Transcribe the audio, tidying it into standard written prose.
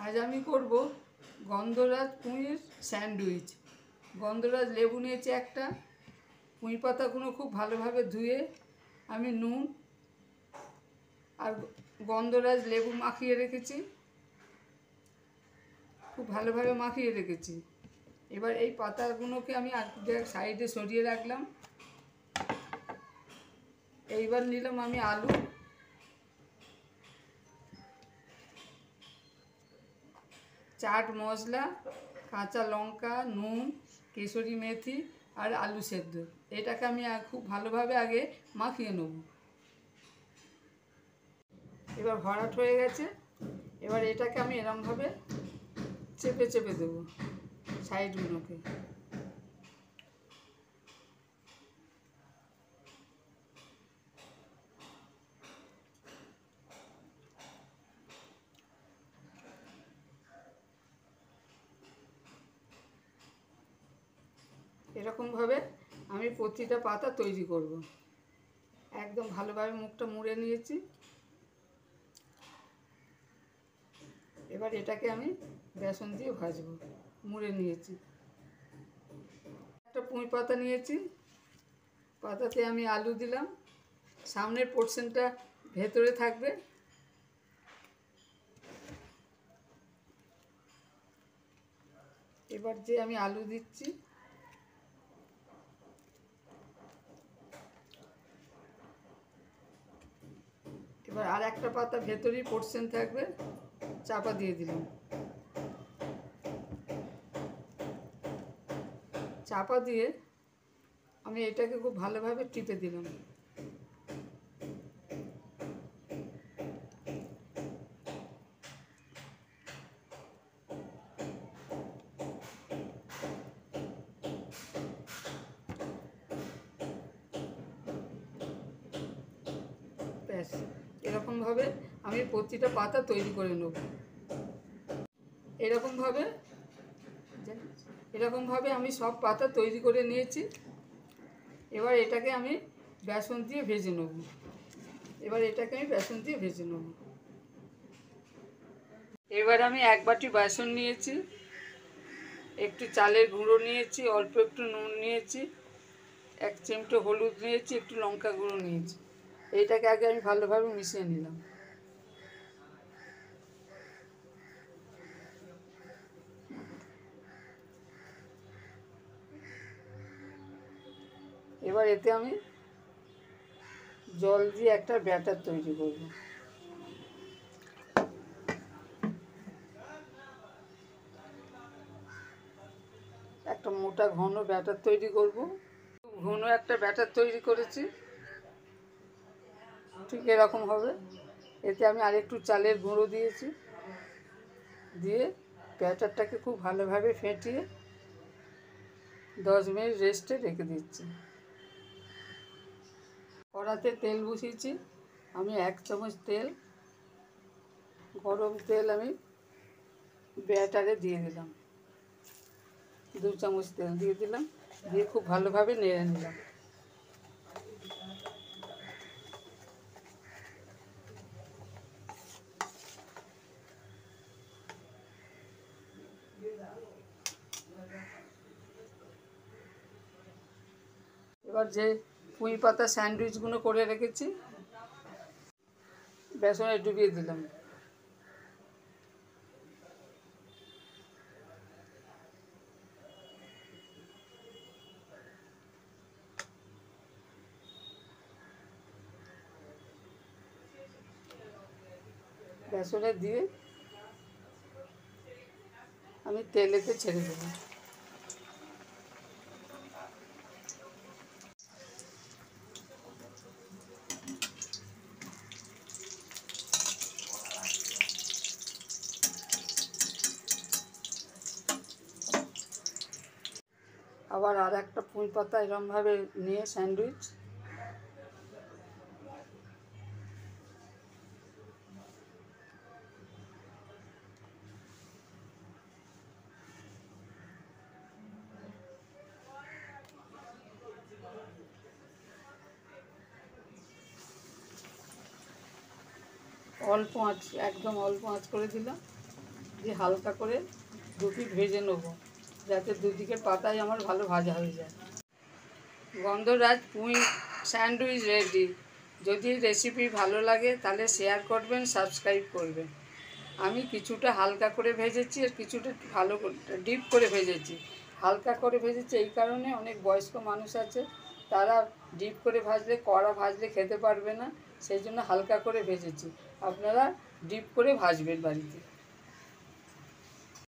আজ আমি করব গন্ধরাজ পুঁইয়ের স্যান্ডউইচ। গন্ধরাজ লেবু নিয়েছি একটা, পুঁই পাতাগুলো খুব ভালোভাবে ধুয়ে আমি নুন আর গন্ধরাজ লেবু মাখিয়ে রেখেছি, খুব ভালোভাবে মাখিয়ে রেখেছি। এবার এই পাতাগুলোকে আমি সাইডে সরিয়ে রাখলাম। এইবার নিলাম আমি আলু, চাট মশলা, কাঁচা লঙ্কা, নুন, কেশরি মেথি আর আলু সেদ্ধ। এটাকে আমি খুব ভালোভাবে আগে মাখিয়ে নেব। এবার ভরাট হয়ে গেছে। এবার এটাকে আমি এরমভাবে চেপে চেপে দেবো সাইডগুলোকে। এরকমভাবে আমি প্রতিটা পাতা তৈরি করব। একদম ভালোভাবে মুখটা মুড়ে নিয়েছি। এবার এটাকে আমি বেসন দিয়ে ভাজবো। মুড়ে নিয়েছি। একটা পুঁই পাতা নিয়েছি, পাতাতে আমি আলু দিলাম, সামনের পোর্শনটা ভেতরে থাকবে। এবার যে আমি আলু দিচ্ছি, এবার আর একটা পাতা ভেতরেই পোর্শন থাকবে, চাপা দিয়ে দিলাম। চাপা দিয়ে আমি এটাকে খুব ভালোভাবে টিপে দিলাম। ব্যাস, এরকমভাবে আমি প্রতিটা পাতা তৈরি করে নেব। এরকমভাবে আমি সব পাতা তৈরি করে নিয়েছি। এবার এটাকে আমি বেসন দিয়ে ভেজে নেব। এবার আমি এক বাটি বেসন নিয়েছি, একটু চালের গুঁড়ো নিয়েছি, অল্প একটু নুন নিয়েছি, এক চিমটে হলুদ নিয়েছি, একটু লঙ্কা গুঁড়ো নিয়েছি। এইটাকে আগে আমি ভালোভাবে মিশিয়ে নিলাম। এবার এতে আমি জল দিয়ে একটা ব্যাটার তৈরি করব। একটা মোটা ঘন ব্যাটার তৈরি করব। ঘন একটা ব্যাটার তৈরি করেছি, ঠিক এরকম হবে। এতে আমি আরেকটু চালের গুঁড়ো দিয়েছি, দিয়ে ব্যাটারটাকে খুব ভালোভাবে ফেটিয়ে 10 মিনিট রেস্টে রেখে দিচ্ছি। কড়াতে তেল বসিয়েছি, আমি 1 চামচ তেল, গরম তেল আমি ব্যাটারে দিয়ে দিলাম। 2 চামচ তেল দিয়ে দিলাম, দিয়ে খুব ভালোভাবে নেড়ে নিলাম। এবার যে পুঁই পাতা স্যান্ডউইচগুলো করে রেখেছি, বেসনে ডুবিয়ে দিলাম। বেসনে দিয়ে আমি তেলেতে ছেড়ে দেবো। আবার আর একটা পুঁই পাতা এরমভাবে নিয়ে স্যান্ডউইচ, অল্প আঁচ, একদম অল্প আঁচ করে দিলাম। দিয়ে হালকা করে দু পিঠ ভেজে নেবো, যাতে দুদিকের পাতাই আমার ভালো ভাজা হয়ে যায়। গন্ধরাজ পুঁই স্যান্ডউইচ রেডি। যদি রেসিপি ভালো লাগে তাহলে শেয়ার করবেন, সাবস্ক্রাইব করবেন। আমি কিছুটা হালকা করে ভেজেছি আর কিছুটা ভালো করে ডিপ করে ভেজেছি। হালকা করে ভেজেছি এই কারণে, অনেক বয়স্ক মানুষ আছে, তারা ডিপ করে ভাজলে, কড়া ভাজলে খেতে পারবে না, সেই জন্য হালকা করে ভেজেছি। আপনারা ডিপ করে ভাজবেন বাড়িতে।